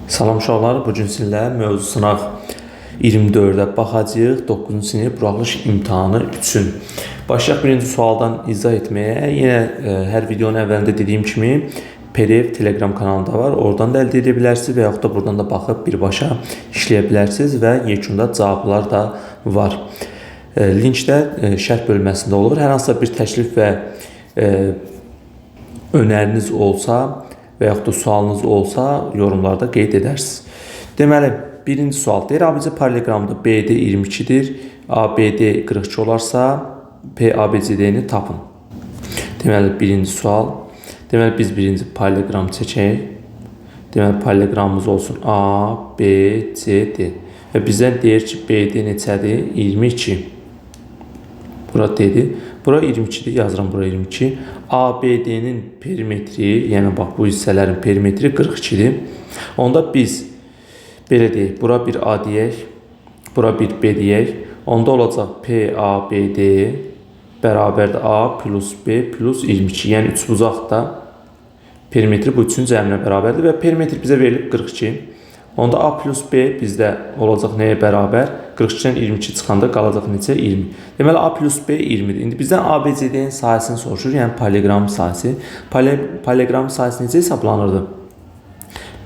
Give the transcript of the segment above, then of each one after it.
Salam uşaqlar, bu gün sizinlə mövzu sınaq 24-də baxacağıq 9-cu sinif buraxılış imtahanı üçün. Başlayaq birinci sualdan izah etməyə. Yenə hər videonun əvvəlində dediyim kimi PDF Telegram kanalında var. Oradan da əldə edə bilərsiniz və yaxud da buradan da baxıb birbaşa işləyə bilərsiniz və yekunda cavablar da var. Linkdə şərh bölməsində olur. Hər hansısa bir təklif və öneriniz olsa və yaxud da sualınız olsa yorumlarda qeyd edərsiniz. Deməli, birinci sual deyir, ABC paralelogramda BD 22-dir, ABD 42 olarsa PABCD-ni tapın. Deməli, birinci sual. Deməli, biz birinci paralelogram çəkək. Deməli, paralelogramımız olsun ABCD. Və bizdən deyir ki, BD neçədir? 22. Bura dedi. Bura 22'dir, yazıram bura 22. ABD'nin perimetri, yəni bax bu hissələrin perimetri 42'dir. Onda biz belə deyək, bura bir A deyək, bura bir B deyək. Onda olacaq PABD bərabərdir A plus B plus 22. Yəni üçbucaqda perimetri bu üçün cəminə bərabərdir və perimetri bizə verilib 42. Onda A plus B bizdə olacaq nəyə bərabər? 42-dən 22 çıxanda qalacaq necə? 20. Deməli, A plus B 20-dir. İndi bizdən ABCD-nin sahəsini soruşur, yəni paralelogramın sahəsi. Paralelogramın sahəsi necə hesablanırdı?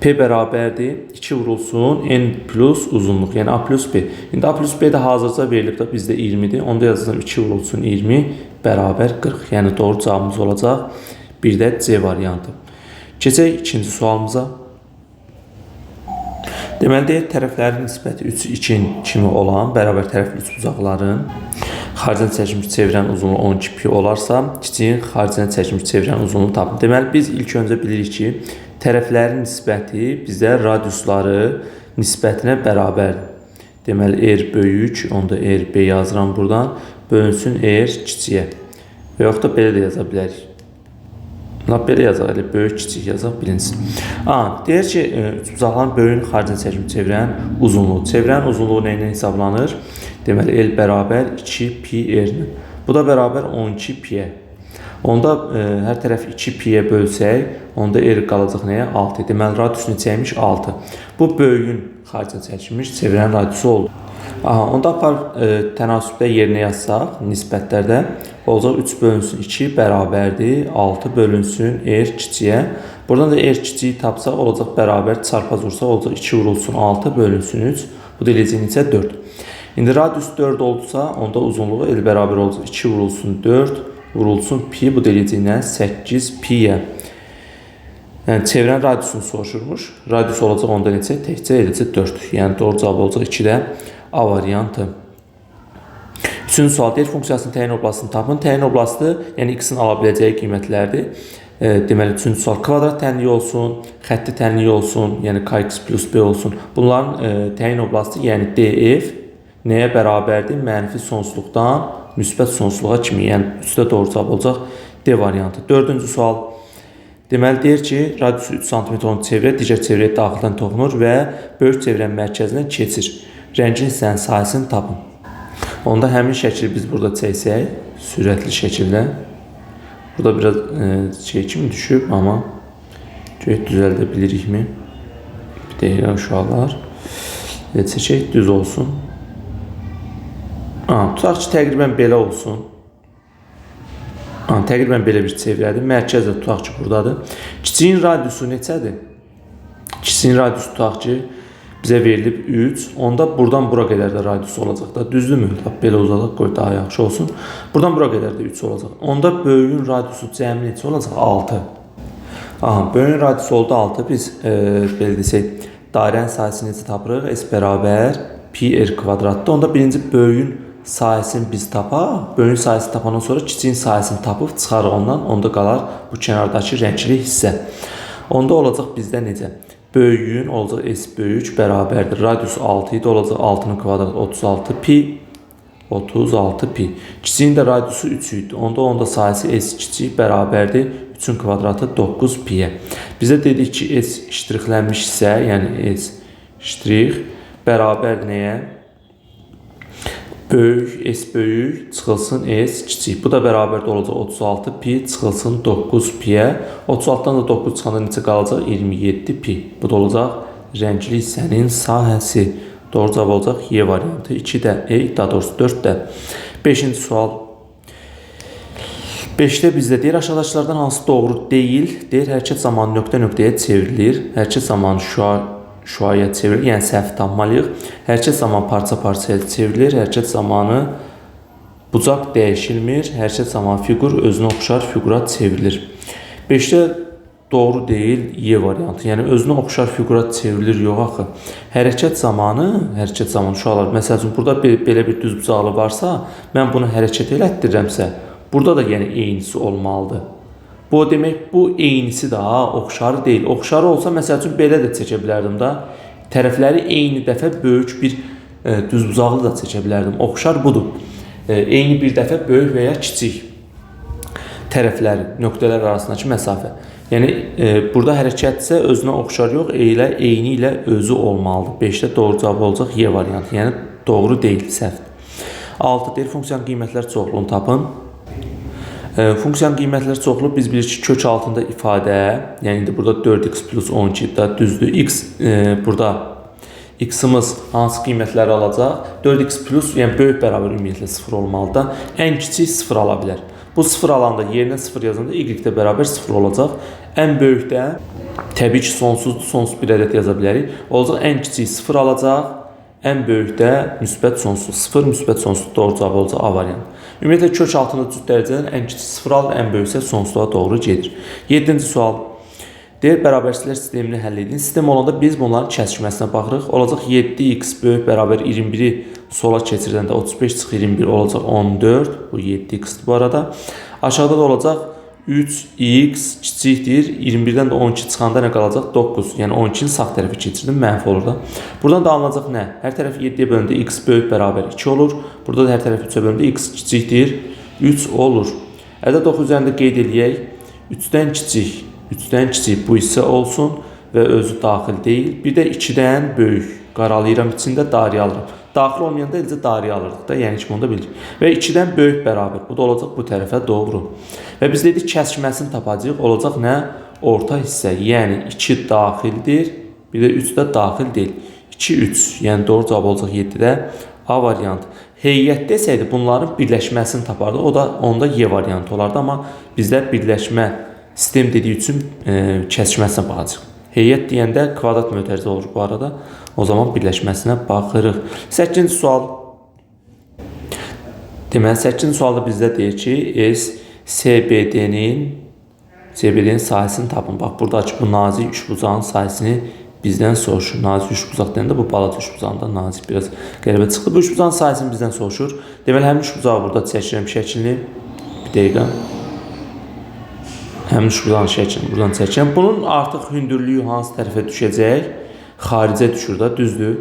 P bərabərdir, 2 vurulsun, N plus uzunluq, yəni A plus B. İndi A plus B də hazırca verilib də bizdə 20-dir. Onda yazılır 2 vurulsun 20 bərabər 40. Yəni doğru cavabımız olacaq. Bir də C variantı. Keçək ikinci sualımıza. Deməli, tərəflərin nisbəti 3-2 kimi olan bərabər tərəfli üçbucaqların xaricən çəkilmiş çevirən uzunluğu 12 pi olarsa, kiçiyin xaricən çəkilmiş çevirən uzunluğu tapın. Deməli, biz ilk öncə bilirik ki, tərəflərin nisbəti bizə radiusları nisbətinə bərabərdir. Deməli, R böyük, onda RB yazıram buradan, bölünsün R kiçiyə. Və yaxud da belə də yaza bilərik. Belə yazaq, elə böyük, kiçik yazaq, bilinsin. Deyir ki, üçbucaqların böyüyün xaricən çəkilmiş çevirən uzunluğu. Çevirən uzunluğu nə ilə hesablanır? Deməli, L bərabər 2 pi R-lə. Bu da bərabər 12 pi-yə. Onda hər tərəf 2 pi-yə bölsək, onda R qalacaq nəyə? 6. Deməli, radius neçəymiş? 6. Bu böyüyün xaricən çəkilmiş çevirən radiusu oldu. Onda tənasübdə yerinə yazsaq, nisbətlərdə olacaq 3 bölünsün 2 bərabərdir, 6 bölünsün R kiçiyə. Buradan da R kiçiyi tapsaq, olacaq bərabər çarpaz vursaq, olacaq 2 vurulsun 6 bölünsün 3. Bu da eləcək necə 4. İndi radius 4 oldusa, onda uzunluğu L bərabər olacaq 2 vurulsun 4 vurulsun pi, bu da eləcək nə? 8 pi-yə. Yəni, çevirən radiusunu soruşurmuş. Radius olacaq onda necə? Təkcə eləcə 4. Yəni, doğru cavab olacaq 2-də A variantı. Üçüncü sual deyir, funksiyasının təyin oblastını tapın. Təyin oblastı, yəni x-in ala biləcəyi qiymətlərdir. Deməli, üçüncü sual kvadrat tənliyi olsun, xətti tənliyi olsun, yəni kx plus b olsun. Bunların təyin oblastı, yəni df nəyə bərabərdir? Mənfi sonsuzluqdan müsbət sonsuzluğa kimi. Yəni, üstə doğru cavab olacaq D variantı. Dördüncü sual. Deməli, deyir ki, radiusu 3 cm olan çevrə digər çevrəyə daxildən toxunur və böyük çevrənin mərkəzindən keçir. Rəngin hissənin sahəsini tapın. Onda həmin şəkili biz burada çəksək, sürətli şəkildə. Burada biraz şey kimi düşüb, amma düzəldə bilirikmi? Bir deyirəm uşaqlar. Çəkək, düz olsun. Tutaq ki, təqribən belə olsun. Təqribən belə bir çevrədir. Mərkəz də tutaq ki, buradadır. Kiçiyin radiusu neçədir? Kiçiyin radiusu tutaq ki, bizə verilib 3. Onda buradan bura qədər də radiusu olacaq da. Düzdürmü? Belə uzadaq, qoy daha yaxşı olsun. Buradan bura qədər də 3 olacaq. Onda böyüyün radiusu cəmi neçə olacaq? 6. Böyüyün radiusu oldu 6. Biz belə desək, dairənin sahəsini necə tapırıq? S bərabər pi r kvadratdır. Onda birinci böyüyün sahəsini biz tapaq. Böyüyün sahəsini tapandan sonra kiçiyin sahəsini tapıb çıxarıq ondan. Onda qalar bu kənardakı rəngli hissə. Onda olacaq bizdə necə? Böyüyün olacaq S böyük bərabərdir. Radius 6 idi, olacaq 6'nın kvadratı 36 pi. 36 pi. Kiçiyin də radiusu 3 idi. Onda sayısı S kiçik bərabərdir. 3'ün kvadratı 9 pi-yə. Bizə dedik ki, S ştrixlənmiş hissə, yəni S ştrix bərabərdir nəyə? Böyük, S böyük, çıxılsın S kiçik. Bu da bərabər olacaq 36 pi, çıxılsın 9 piyə. 36'dan da 9 çıxanda neçə qalacaq? 27 pi. Bu da olacaq rəngli hissənin sahəsi. Doğru cavab olacaq Y variantı. 2-də E, daha doğrusu 4-də. 5-ci sual. 5-də bizdə deyir, aşağıdakılardan hansı doğru deyil? Deyir, hərəkət zamanı nöqtə-nöqtəyə çevrilir. Hərəkət zamanı şuaya çevrilir, yəni səhv tapmalıyıq. Hərəkət zamanı parça-parçaya çevrilir. Hərəkət zamanı bucaq dəyişilmir. Hərəkət zamanı fiqur özünə oxşar fiqura çevrilir. 5-də doğru deyil Y variantı. Yəni özünə oxşar fiqura çevrilir yox axı. Hərəkət zamanı uşaqlar, məsəl üçün burada belə bir düz bucaqlı varsa, mən bunu hərəkət elətdirirəmsə, burada da yəni eynisi olmalıdır. Bu demək, bu eynisi daha oxşarı deyil. Oxşarı olsa, məsəl üçün belə də çəkə bilərdim da. Tərəfləri eyni dəfə böyük bir düz bucaqlı da çəkə bilərdim. Oxşar budur. Eyni bir dəfə böyük və ya kiçik tərəfləri, nöqtələr arasındakı məsafə. Yəni, burada hərəkətsə özünə oxşar yox, eyni ilə özü olmalıdır. 5-də doğru cavab olacaq Y variantı. Yəni, doğru deyil, səhvdir. 6 deyir, funksiyanın qiymətlər çoxluğunu tapın. Funksiyanın qiymətlər çoxluğu biz bilirik ki, kök altında ifadə, yəni indi burada 4x plus 12 da düzdür. Burada x-ımız hansı qiymətləri alacaq? 4x plus, yəni böyük bərabər ümumiyyətlə 0 olmalıdır. Ən kiçik 0 ala bilər. Bu 0 alanda, yerinə 0 yazanda y də bərabər 0 olacaq. Ən böyükdə, təbii ki, sonsuzdur, sonsuz bir ədəd yaza bilərik. Olacaq, ən kiçik 0 alacaq, ən böyükdə müsbət sonsuz. 0 müsbət sonsuz doğru cavab olacaq A variantı. Ümumiyyətlə, kök altında cüt dərəcədən ən kiçik 0 alır, ən böyüksə sonsuzluğa doğru gedir. 7-ci sual. Deyir, bərabərsizlər sistemini həll edin. Sistem olanda biz bunların kəsişməsinə baxırıq. Olacaq 7x böyük bərabər 21-i sola keçirdəndə 35 çıx 21 olacaq 14. Bu 7x-dir bu arada. Aşağıda da olacaq 3x kiçikdir. 21-dən də 12 çıxanda nə qalacaq? 9. Yəni 12-nin sağ tərəfi keçirdim. Mənfi olur da. Buradan da alınacaq nə? Hər tərəfi 7-yə bölündə x böyük bərabər 2 olur. Burada da hər tərəfi 3-ə bölündə x kiçikdir. 3 olur. Ədəd oxu üzərində qeyd eləyək. 3-dən kiçik. 3-dən kiçik bu hissə olsun və özü daxil deyil. Bir də 2-dən böyük. Qaralayıram içində, dariyə alıram. Daxil olmayanda eləcə dariyə alırdıq da, yəni ki, bunu da bilirik. Və 2-dən böyük bərabər. Bu da olacaq bu tərəfə doğru. Və biz dedik, kəsişməsini tapacağıq. Olacaq nə? Orta hissə, yəni 2 daxildir, bir də 3 də daxil deyil. 2, 3, yəni doğru cavab olacaq 7-də A variantı. Heyət desəydi, bunların birləşməsini tapardıq. O da onda Y variantı olardı, amma bizdə birləşmə sistem dediyi üçün kəsişməsinə baxacaq. Heyət deyəndə kvadrat mötərizə olur bu arada. O zaman birləşməsinə baxırıq. 8-ci sual. Deməli, 8-ci sualda bizdə deyir ki, CBD-nin sahəsini tapın. Bax, buradakı bu nazik üçbucağın sahəsini bizdən soruşur. Nazik üçbucaq deyəndə bu balaca üçbucağında nazik biraz qəribə çıxdı. Bu üçbucağın sahəsini bizdən soruşur. Deməli, həmin üçbucağı burada çəkirəm şəklini. Bir dəqiqə. Həmin üçbucağın şəklini buradan çəkirəm. Bunun artıq hündürlüyü hansı tərəfə düşəcək? Xaricə düşür da, düzdür.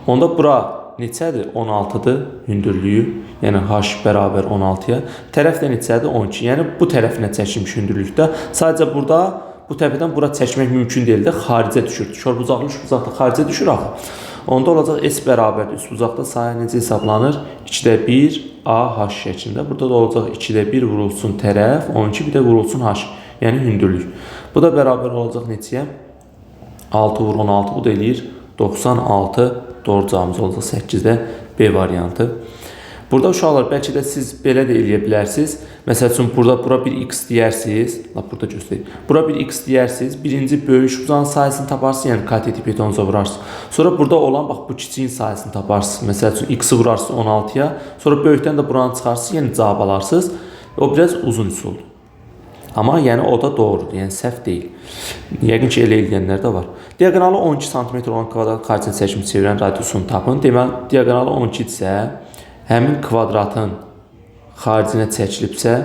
Onda bura neçədir? 16-dır hündürlüyü. Yəni h bərabər 16-ya. Tərəf də neçədir? 12. Yəni bu tərəfinə çəkilmiş hündürlükdə. Sadəcə burada bu təpədən bura çəkmək mümkün deyil də, xaricə düşür. Körbucaqlı üçbucaqda xaricə düşür axı. Onda olacaq S bərabərdir. Üçbucaqda sahə necə hesablanır? 2-də 1 AH şəklində. Burada da olacaq 2-də 1 vurulsun tərəf, 12 bir də vurulsun H. Yəni hündürlük. Bu da bərabər olacaq neçəyə? 6 vur 16, bu da eləyir 96. Doğru cavabımız olacaq 8-də B variantı. Burada uşaqlar, bəlkə də siz belə də eləyə bilərsiniz. Məsəl üçün, bura bir x deyərsiniz. Burada göstəreyim. Bura bir x deyərsiniz. Birinci böyük üçbucağın sahəsini taparsınız, yəni katet hipotenuza vurarsınız. Sonra burada olan, bax, bu kiçiyin sahəsini taparsınız. Məsəl üçün, x-i vurarsınız 16-ya. Sonra böyükdən də buranı çıxarsınız, yəni cavab alarsınız. O biraz uzun üsuldur. Amma yəni o da doğrudur, yəni səhv deyil. Yəqin ki, elə eləyənlər də var. Diaqonalı 12 cm olan kvadrat xaricinə çəkilmiş çevirən radiusunu tapın. Deməli, diaqonalı 12 isə həmin kvadratın xaricinə çəkilibsə,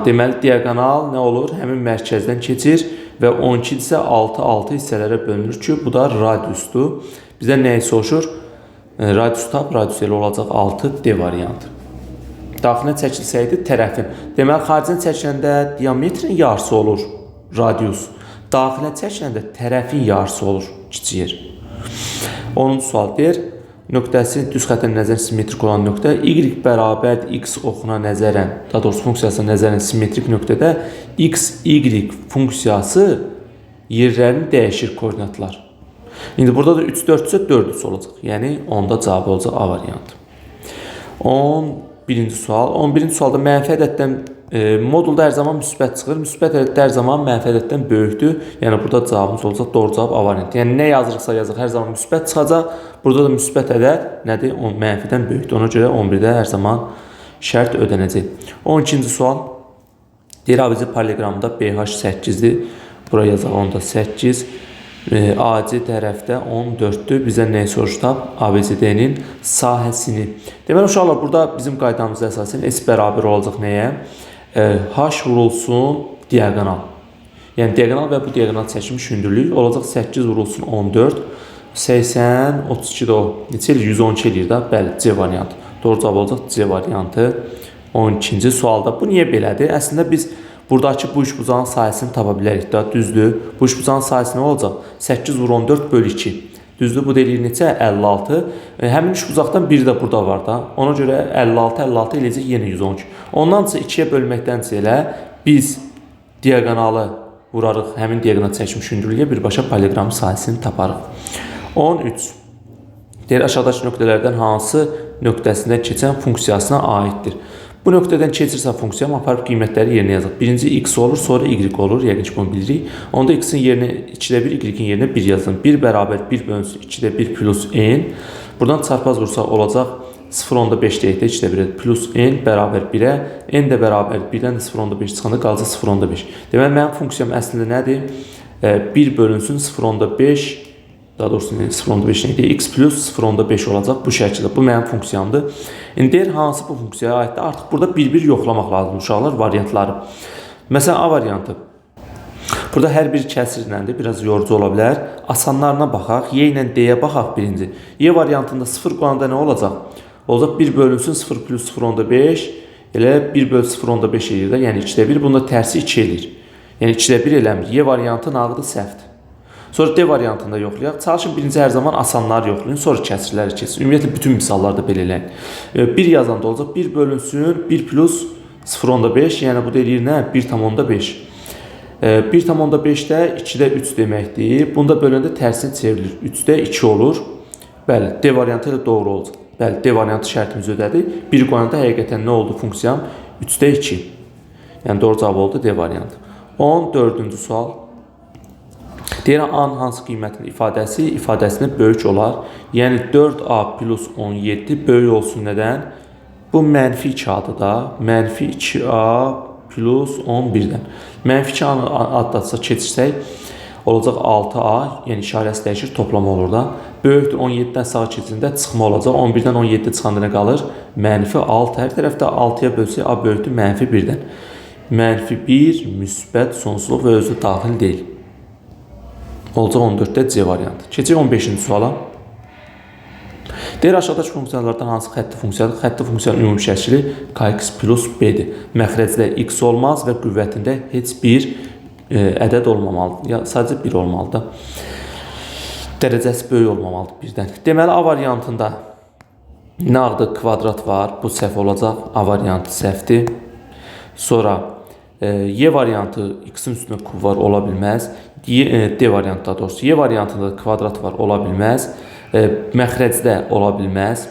deməli, diaqonal nə olur? Həmin mərkəzdən keçir və 12 isə 6 hissələrə bölünür ki, bu da radiusdur. Bizə nəyi soruşur? Radius tap, radius elə olacaq 6 D variantı. Daxilinə çəkilsəydi tərəfin. Deməli, xaricinə çəkiləndə diametrin yarısı olur radius. Daxilinə çəkiləndə tərəfin yarısı olur kiçik yer. 10-cu sual deyir. Nöqtəsi düz xətə nəzərən simmetrik olan nöqtə y bərabərdir x oxuna nəzərən, daha doğrusu funksiyasına nəzərən simmetrik nöqtədə x, y funksiyası yerlərini dəyişir koordinatlar. İndi burada da 3, 4 isə 4 olacaq. Yəni onda cavab olacaq A variantı. 11-ci sual. 11-ci sualda mənfi ədəddən modulda hər zaman müsbət çıxır. Müsbət ədəd hər zaman mənfi ədəddən böyükdür. Yəni burada cavabımız olacaq doğru cavab A variantı. Yəni nə yazırıqsa yazıq hər zaman müsbət çıxacaq. Burada da müsbət ədəd nədir? Mənfidən böyükdür. Ona görə 11-də hər zaman şərt ödənəcək. 12-ci sual. Deyir ABC paralleqramında BH 8-dir. Buraya yazaq onda 8. AC tərəfdə 14-dür. Bizə nəyi soruşdu? ABCD-nin sahəsini. Deməli uşaqlar, burada bizim qaydamızda əsasən S bərabər olacaq nəyə? H vurulsun diagonal. Yəni diagonal və bu diagonal çəkilmiş hündürlük olacaq 8 vurulsun 14. 80, 32-də o. Neçə eləyir? 112 eləyir da. Bəli, C variantı. Doğru cavab olacaq C variantı. 12-ci sualda. Bu niyə belədir? Əslində biz buradakı bu üçbucağın sayəsini tapa bilərik də, düzdür. Bu üçbucağın sayəsi nə olacaq? 8 vur 14 bölü 2. Düzdür, bu deyir neçə? 56. Həmin üçbucaqdan biri də burada var da. Ona görə 56, 56 eləyəcək yenə 112. Ondansa 2-yə bölməkdənsə elə biz diagonalı vurarıq, həmin diagonal çəkmiş hündürlüyə birbaşa paralleqramın sayəsini taparıq. 13. Deyir, aşağıdakı nöqtələrdən hansı nöqtəsində keçən funksiyasına aiddir? Bu nöqtədən keçirsə funksiyam aparıb qiymətləri yerinə yazaq. Birinci x olur, sonra y olur. Yəqin ki, bunu bilirik. Onda x-in yerinə 2-də 1, y-in yerinə 1 yazın. 1 bərabər 1 bölünsün 2-də 1 plus n. Buradan çarpaz vursaq olacaq 0.5 deyək də 2-də 1 plus n bərabər 1-ə. N də bərabər 1-dən də 0.5 çıxanda qalacaq 0.5. Deməli, mənim funksiyam əslində nədir? 1 bölünsün 0.5, daha doğrusu 0.5 neydi? X plus 0.5 olacaq bu şəkildə. Bu mənim funksiyamdır. İndi deyir, hansı bu funksiyaya aiddir? Artıq burada bir-bir yoxlamaq lazım uşaqlar variantları. Məsələn, A variantı. Burada hər bir kəsirləndir, biraz yorucu ola bilər. Asanlarına baxaq, Y ilə D-yə baxaq birinci. Y variantında 0 qoyanda nə olacaq? Olacaq 1 bölünsün 0 plus 0.5, elə 1 bölü 0.5 eləyir də, yəni 2-də 1, bunda tərsi 2 eləyir. Yəni 2-də 1 eləmir. Y variantı nağdı səhvdir. Sonra D variantında yoxlayaq. Çalışın birinci hər zaman asanlar yoxlayın, sonra kəsirləri kesin. Ümumiyyətlə bütün misallarda belə eləyin. 1 yazanda olacaq 1 bölünsün 1 plus 0.5, yəni bu deyir nə? 1,5. 1,5-də 2-də 3 deməkdir. Bunda böləndə tərsinə çevrilir. 3-də 2 olur. Bəli, D variantı ilə doğru olacaq. Bəli, D variantı şərtimizi ödədi. 1 qoyanda həqiqətən nə oldu funksiyam? 3-də 2. Yəni doğru cavab oldu D variantı. 14-cü sual. Deyir, A-nın hansı qiymətin ifadəsinə böyük olar? Yəni 4A plus 17 böyük olsun nədən? Bu mənfi 2 adı da. Mənfi 2A plus 11-dən. Mənfi 2A-nı adlatsa keçirsək, olacaq 6A, yəni işarəsi dəyişir, toplama olur da. Böyükdür 17-dən sağa keçində çıxma olacaq. 11-dən 17 çıxanda nə qalır? Mənfi 6. Hər tərəfdə 6-ya bölsək, A böyükdür mənfi 1-dən. Mənfi 1, müsbət, sonsuzluq və özü daxil deyil. Olacaq 14-də C variantı. Keçək 15-ci suala. Deyir, aşağıdakı funksiyalardan hansı xətti funksiyadır? Xətti funksiyanın ümumi şəkli kx plus b-dir. Məxrəcdə x olmaz və qüvvətində heç bir ədəd olmamalıdır. Ya, sadəcə 1 olmalıdır. Dərəcəsi böyük olmamalıdır birdən. Deməli, A variantında nağdı kvadrat var. Bu səhv olacaq. A variantı səhvdir. Sonra Y variantı x-in üstünə kub var, ola bilməz. D variantı daha doğrusu. Y variantında kvadrat var, ola bilməz. Məxrəcdə ola bilməz.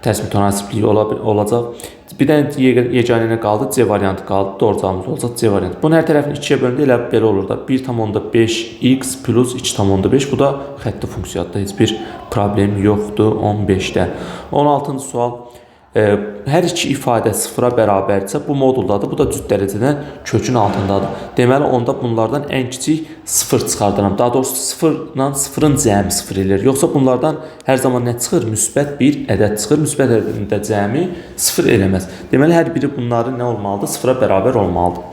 Tərs mütənasibliyi olacaq. Bir dənə yeganə qaldı, C variantı qaldı. Doğru cavabımız olacaq C variantı. Bunun hər tərəfini 2-yə bölündə elə belə olur da. 1,5x plus 2,5. Bu da xətti funksiyadır. Heç bir problem yoxdur 15-də. 16-cı sual. Hər iki ifadə sıfıra bərabərdirsə, bu moduldadır. Bu da cüt dərəcədən kökün altındadır. Deməli, onda bunlardan ən kiçik 0 çıxardıram. Daha doğrusu 0-la 0-ın cəmi 0 eləyir. Yoxsa bunlardan hər zaman nə çıxır? Müsbət bir ədəd çıxır. Müsbət ədədində cəmi 0 eləməz. Deməli, hər biri bunların nə olmalıdır? 0-a bərabər olmalıdır.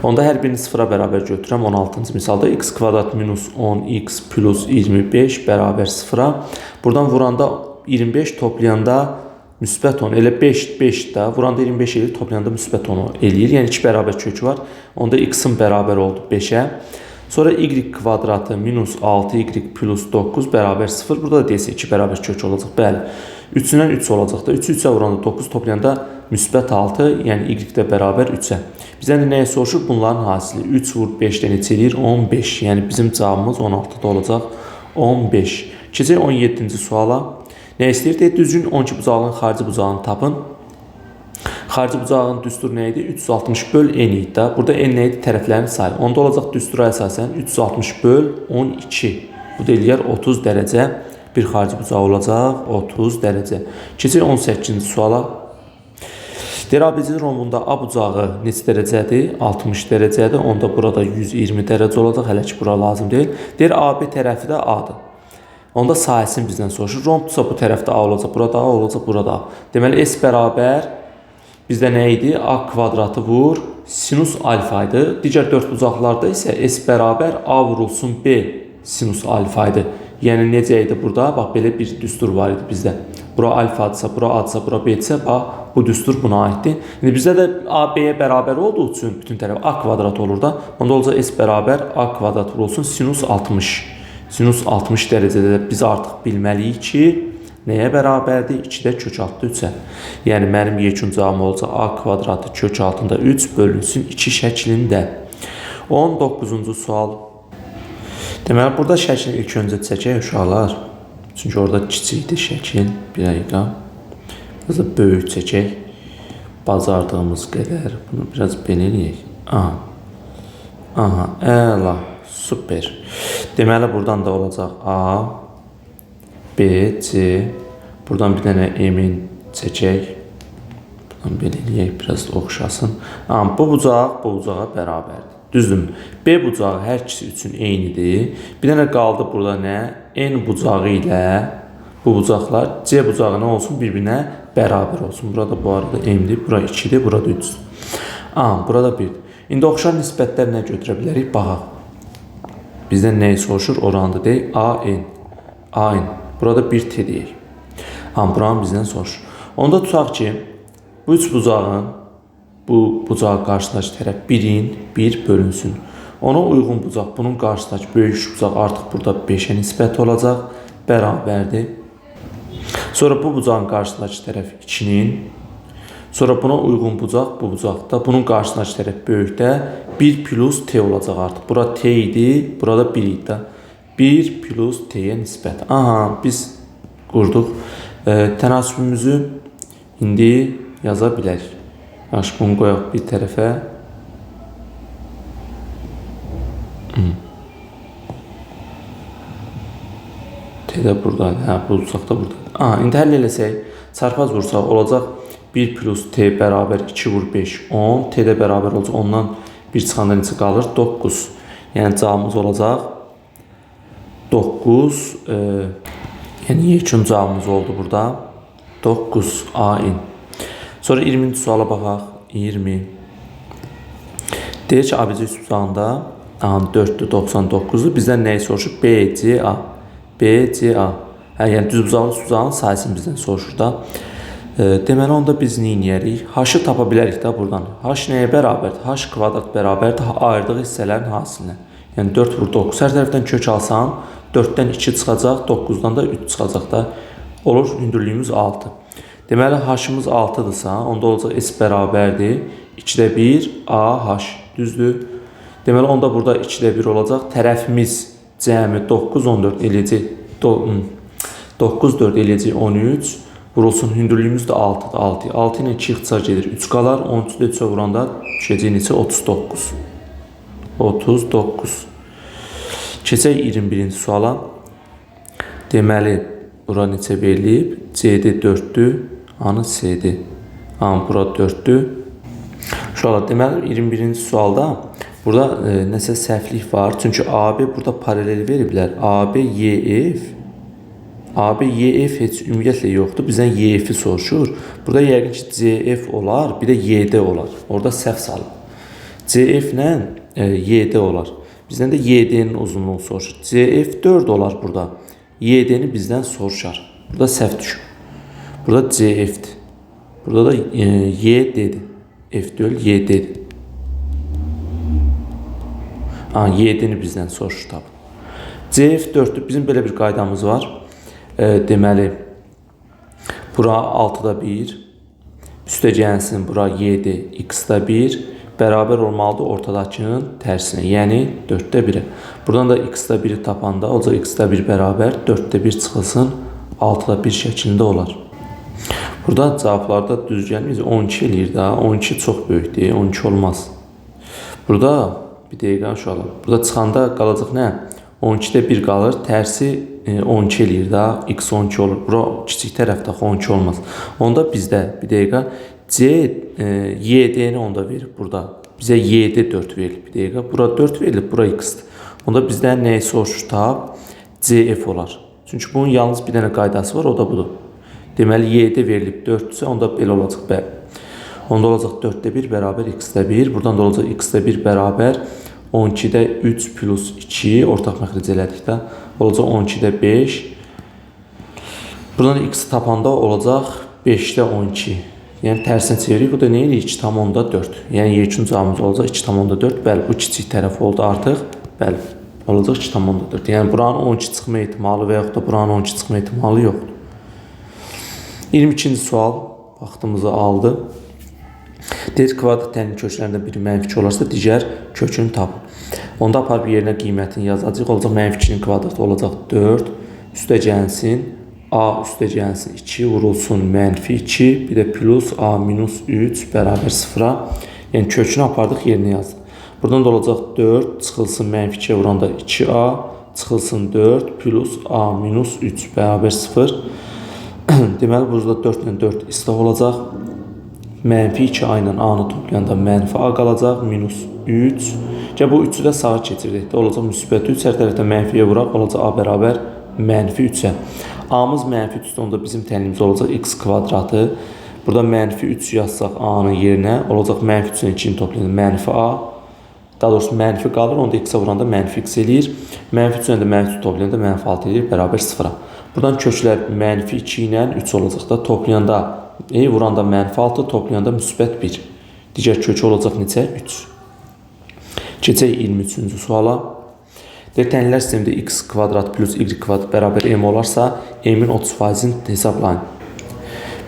Onda hər birini 0-a bərabər götürürəm. 16-cı misalda x kvadrat minus 10x plus 25 bərabər 0-a. Buradan vuranda 25 toplayanda müsbət 10, elə 5 də, vuranda 25 eləyir, toplayanda müsbət 10 eləyir. Yəni 2 bərabər kökü var. Onda x-in bərabər oldu 5-ə. Sonra y kvadratı minus 6y plus 9 bərabər 0. Burada da deyəsə 2 bərabər kök olacaq. Bəli, 3-dən 3 olacaq da. 3-ü 3-ə vuranda 9 toplayanda müsbət 6, yəni y də bərabər 3-ə. Bizdən də nəyə soruşur? Bunların hasili 3 vur 5-dən neçə edir? 15. Yəni bizim cavabımız 16-da olacaq. 15. Keçək 17-ci suala. Nə istəyir? Düzgün 12 bucağının xarici bucağını tapın. Xarici bucağın düsturu nə idi? 360 böl n idi də. Burada n nə idi? Tərəflərin sayı. Onda olacaq düstura əsasən 360 böl 12. Bu da eləyər 30 dərəcə. Bir xarici bucağı olacaq 30 dərəcə. Keçək 18-ci suala. Deyir, ABC rombunda A bucağı neçə dərəcədir? 60 dərəcədir. Onda burada 120 dərəcə olacaq. Hələ ki, bura lazım deyil. Deyir, AB tərəfi də A-dır. Onda sahəsini bizdən soruşur. Rombdursa bu tərəfdə A olacaq, burada A olacaq, burada A. Deməli, S bərabər bizdə nə idi? A kvadratı vur sinus alfa idi. Digər 4 bucaqlarda isə S bərabər A vurulsun B sinus alfa idi. Yəni necə idi burada? Bax, belə bir düstur var idi bizdə. Bura alfa-dırsa, bura A-dırsa, bura B-dirsə, bax, bu düstur buna aiddir. İndi bizdə də A B-yə bərabər olduğu üçün bütün tərəf A kvadrat olur da. Onda olacaq S bərabər A kvadrat vurulsun sinus 60. Sinus 60 dərəcədə də biz artıq bilməliyik ki, nəyə bərabərdir? 2-də kök altında 3-ə. Yəni mənim yekun cavabım olacaq A kvadratı kök altında 3 bölünsün 2 şəklində. 19-cu sual. Deməli, burada şəklini ilk öncə çəkək uşaqlar. Çünki orada kiçikdir şəkil. Bir dəqiqə. Biraz da böyük çəkək. Bacardığımız qədər. Bunu biraz belə eləyək. Aha. Aha, əla. Super. Deməli, buradan da olacaq A, B, C. Buradan bir dənə M-in çəkək. Buradan belə eləyək, biraz oxşasın. Bu bucaq bu bucağa bərabərdir. Düzdürmü? B bucağı hər ikisi üçün eynidir. Bir dənə qaldı burada nə? N bucağı ilə bu bucaqlar C bucağı nə olsun? Bir-birinə bərabər olsun. Burada bu arada M-dir, bura 2-dir, burada 3-dür. Burada 1-dir. İndi oxşar nisbətlər nə götürə bilərik? Baxaq. Bizdən nəyi soruşur? Oranı deyək. AN. AN. Burada 1T deyək. Buranı bizdən soruşur. Onda tutaq ki, bu üç bucağın bu bucağı qarşıdakı tərəf 1-in 1 bölünsün. Ona uyğun bucaq, bunun qarşıdakı böyük bucaq artıq burada 5-ə nisbət olacaq. Bərabərdir. Sonra bu bucağın qarşıdakı tərəf 2-nin. Sonra buna uyğun bucaq, bu bucaqda. Bunun qarşıdakı tərəf böyükdə 1 plus T olacaq artıq. Bura T idi, burada 1 idi. 1 plus T-yə nisbət. Biz qurduq. Tənasübümüzü indi yaza bilərik. Yaxşı, bunu qoyaq bir tərəfə. T də buradadır. Bu bucaq da buradadır. İndi həll eləsək, çarpaz vursaq olacaq 1 plus T bərabər 2 vur 5, 10. T də bərabər olacaq. Ondan bir çıxanda necə qalır? 9. Yəni cavabımız olacaq 9. Yəni yekun cavabımız oldu burada. 9 AN. Sonra 20-ci suala baxaq. 20. Deyir ki, ABC üst bucağında 4-dür, 99-dur. Bizdən nəyi soruşur? BCA. BCA. Yəni düz bucağın üst bucağının sayısını bizdən soruşur da. Deməli, onda biz nə edərik? H-ı tapa bilərik də buradan. H nəyə bərabərdir? H kvadrat bərabərdir ayırdığı hissələrin hasilinə. Yəni 4 vur 9. Hər tərəfdən kök alsan, 4-dən 2 çıxacaq, 9-dan da 3 çıxacaq da. Olur, hündürlüyümüz 6. Deməli, H-ımız 6-dırsa, onda olacaq S bərabərdir. 2-də 1 AH. Düzdür. Deməli, onda burada 2-də 1 olacaq. Tərəfimiz cəmi 9, 14 eləyəcək. 9, 4 eləyəcək 13. Vurulsun, hündürlüyümüz də 6-dır. 6 ilə 2 ixtisar gedir. 3 qalar. 13-də 3-ə vuranda düşəcək neçə? 39. 39. Keçək 21-ci suala. Deməli, bura neçə verilib? CD 4-dür. Hanı C-dir? Bura 4-dür. Şurada deməli 21-ci sualda burada nəsə səhvlik var. Çünki AB burada paralel veriblər. AB YF. AB YF heç ümumiyyətlə yoxdur. Bizdən YF-i soruşur. Burada yəqin ki CF olar, bir də YD olar. Orada səhv salıb. CF ilə YD olar. Bizdən də YD-nin uzunluğunu soruşur. CF 4 olar burada. YD-ni bizdən soruşar. Burada səhv düşür. Burada CF-dir. Burada da YD-dir. F deyil, YD-dir. YD-ni bizdən soruşur tabi. CF 4-dür. Bizim belə bir qaydamız var. Deməli, bura 6-da 1. Üstə gəlsin, bura 7, x-da 1. bərabər olmalıdır ortadakının tərsinə, yəni 4də 1-ə. Buradan da x-də 1-i tapanda olacaq x-də 1 bərabər 4də 1 çıxılsın 6da 1 şəklində olar. Burada cavablarda düzgənimiz 12 eləyir də. 12 çox böyükdür, 12 olmaz. Burada bir dəqiqə uşaqlar. Burada çıxanda qalacaq nə? 12də 1 qalır, tərsi 12 eləyir də, x 12 olur. Bura kiçik tərəfdə 12 olmaz. Onda bizdə bir dəqiqə YD-ni onda verib burada. Bizə YD 4 verilib bir dəqiqə. Bura 4 verilib, bura x-dir. Onda bizdən nəyi soruşur tab? CF olar. Çünki bunun yalnız bir dənə qaydası var, o da budur. Deməli, YD verilib 4-dürsə, onda belə olacaq. Bəli. Onda olacaq 4də 1 bərabər x-də 1. Buradan da olacaq x-də 1 bərabər 12də 3 plus 2. Ortaq məxric elədik də. Olacaq 12də 5. Buradan da x tapanda olacaq 5də 12. Yəni tərsinə çeviririk. Bu da nə edir? 2,4. Yəni yekun cavabımız olacaq 2,4. Bəli, bu kiçik tərəf oldu artıq. Bəli, olacaq 2,4. Yəni buranın 12 çıxma ehtimalı və yaxud da buranın 12 çıxma ehtimalı yoxdur. 22-ci sual vaxtımızı aldı. Deyir kvadrat təyin köklərindən biri -2 olarsa digər kökünü tapın. Onda aparıb yerinə qiymətini yazacaq. Olacaq -2-nin kvadratı olacaq 4. Üstə gəlsin a üstə gəlsin 2 vurulsun -2 bir də plus a minus 3 bərabər 0-a. Yəni kökünü apardıq yerinə yazdıq. Buradan da olacaq 4 çıxılsın -2-yə vuranda 2a çıxılsın 4 plus a minus 3 bərabər 0. Deməli burada 4 ilə 4 islah olacaq. -2 a ilə a-nı toplayanda -a qalacaq. Minus 3. Bu 3-ü də sağa keçirdik. Olacaq müsbət 3. Hər tərəfdə mənfiyə vuraq. Olacaq a bərabər -3-ə. A-mız -3-də onda bizim tənimiz olacaq x kvadratı. Burada -3 yazsaq a-nın yerinə. Olacaq -3 ilə 2-ni toplayanda -a. Daha doğrusu mənfi qalır. Onda x-ə vuranda -x eləyir. -3 ilə də -3 toplayanda -6 eləyir. Bərabər 0-a. Buradan köklər -2 ilə 3 olacaq da. Toplayanda vuranda -6, toplayanda müsbət 1. Digər kökü olacaq neçə? 3. Keçək 23-cü suala. Tənlər sistemində x kvadrat plus y kvadrat bərabər m olarsa, m-in 30%-ni hesablayın.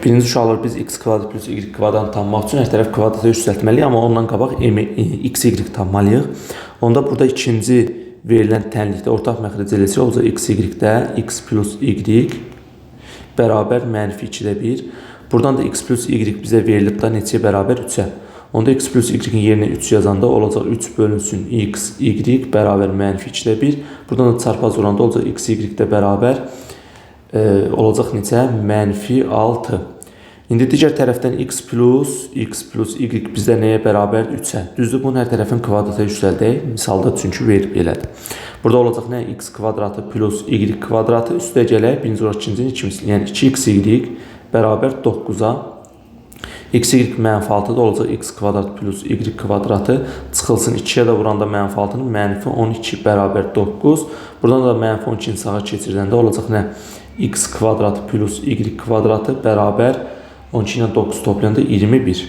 Birinci uşaqlar biz x kvadrat plus y kvadratını tapmaq üçün hər tərəf kvadrata yüksəltməliyik, amma ondan qabaq x, y tapmalıyıq. Onda burada ikinci verilən tənlikdə ortaq məxric eləcək olacaq x, y-də x plus y bərabər -2də 1. Buradan da x plus y bizə verilib da neçəyə bərabər 3-ə. Onda x plus y-in yerinə 3 yazanda olacaq 3 bölünsün x, y bərabər -2də 1. Buradan da çarpaz vuranda olacaq x, y-də bərabər olacaq neçə? -6. İndi digər tərəfdən x plus y bizdə nəyə bərabər? 3-ə. Düzdür, bunun hər tərəfin kvadrata yüksəldək. Misalda çünki verib elədir. Burada olacaq nə? X kvadratı plus y kvadratı üstə gələk. Birinci olaraq ikincinin ikimisi. Yəni 2xy bərabər 9-a. X, y -6-da olacaq x kvadrat plus y kvadratı. Çıxılsın 2-yə də vuranda -6-nın -12 bərabər 9. Buradan da -12-ni sağa keçirdəndə olacaq nə? X kvadratı plus y kvadratı bərabər 12 ilə 9 toplayanda 21.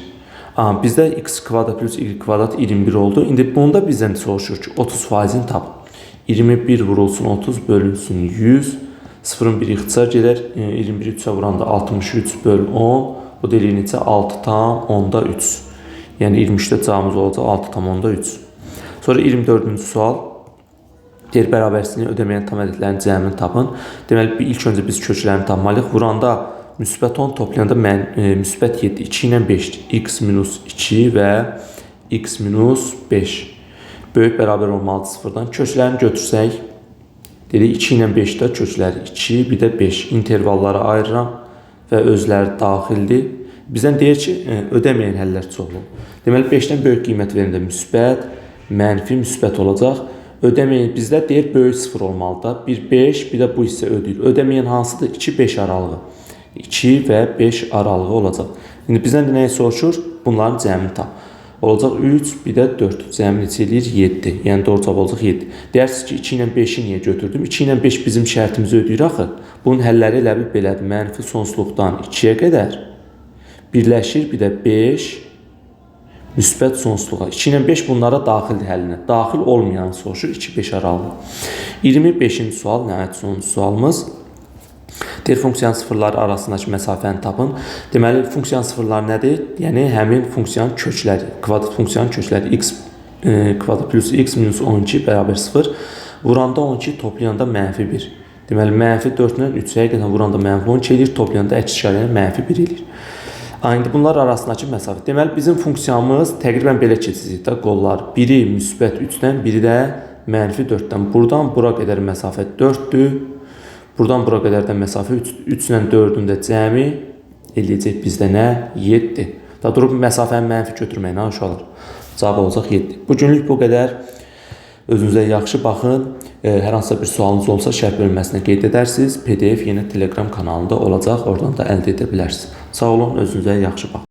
Bizdə x kvadrat plus y kvadrat 21 oldu. İndi bunda bizdən soruşur ki 30%-ni tap. 21 vurulsun 30 bölünsün 100. 0-ın biri ixtisar gedər. 21-i 3-ə vuranda 63 böl 10. Bu deyilir neçə? 6,3. Yəni 23-də cavabımız olacaq 6,3. Sonra 24-cü sual. Deyir bərabərsizliyin ödəməyən tam ədədlərin cəmini tapın. Deməli ilk öncə biz köklərini tapmalıyıq. Vuranda müsbət 10, toplayanda müsbət 7. 2 ilə 5. X minus 2 və x minus 5. Böyük bərabər olmalıdır 0-dan. Köklərini götürsək, dedik 2 ilə 5-də kökləri 2, bir də 5. İntervallara ayırıram və özləri daxildir. Bizdən deyir ki, ödəməyən həllər çoxluq. Deməli 5-dən böyük qiymət verəndə müsbət, mənfi müsbət olacaq. Ödəməyən bizdə deyir böyük 0 olmalıdır. 1, 5, bir də bu hissə ödəyir. Ödəməyən hansıdır? 2, 5 aralığı. 2 və 5 aralığı olacaq. İndi bizdən də nəyə soruşur? Bunların cəmini tap. Olacaq 3, bir də 4. Cəmi neçə eləyir? 7. Yəni doğru cavab olacaq 7. Deyirsiniz ki, 2 ilə 5-i niyə götürdüm? 2 ilə 5 bizim şərtimizi ödəyir axı. Bunun həlləri elə bir belədir. Mənfi sonsuzluqdan 2-yə qədər birləşir, bir də 5 müsbət sonsuzluğa. 2 ilə 5 bunlara daxildir həlinə. Daxil olmayan soruşur 2-5 aralığı. 25-ci sual, nəhayət sonuncu sualımız. Deyir funksiyanın sıfırları arasındakı məsafəni tapın. Deməli funksiyanın sıfırları nədir? Yəni həmin funksiyanın kökləri, kvadrat funksiyanın kökləri x kvadrat plus x minus 12 bərabər 0. Vuranda 12, toplayanda -1. Deməli -4 ilə 3 həqiqətən vuranda -12 eləyir, toplayanda əks işarə ilə -1 eləyir. İndi bunlar arasındakı məsafə. Deməli bizim funksiyamız təqribən belə keçəcək də qollar. Biri müsbət 3-dən, biri də -4-dən. Buradan bura qədər məsafə 4-dür. Buradan bura qədər də məsafə 3 ilə 4-ün də cəmi eləyəcək bizdə nə? 7. Da durub məsafəni mənfi götürməklə uşaqlar. Cavab olacaq 7. Bu günlük bu qədər. Özünüzə yaxşı baxın. Hər hansısa bir sualınız olsa şərh bölməsinə qeyd edərsiniz. PDF yenə Telegram kanalında olacaq. Oradan da əldə edə bilərsiniz. Sağ olun, özünüzə yaxşı baxın.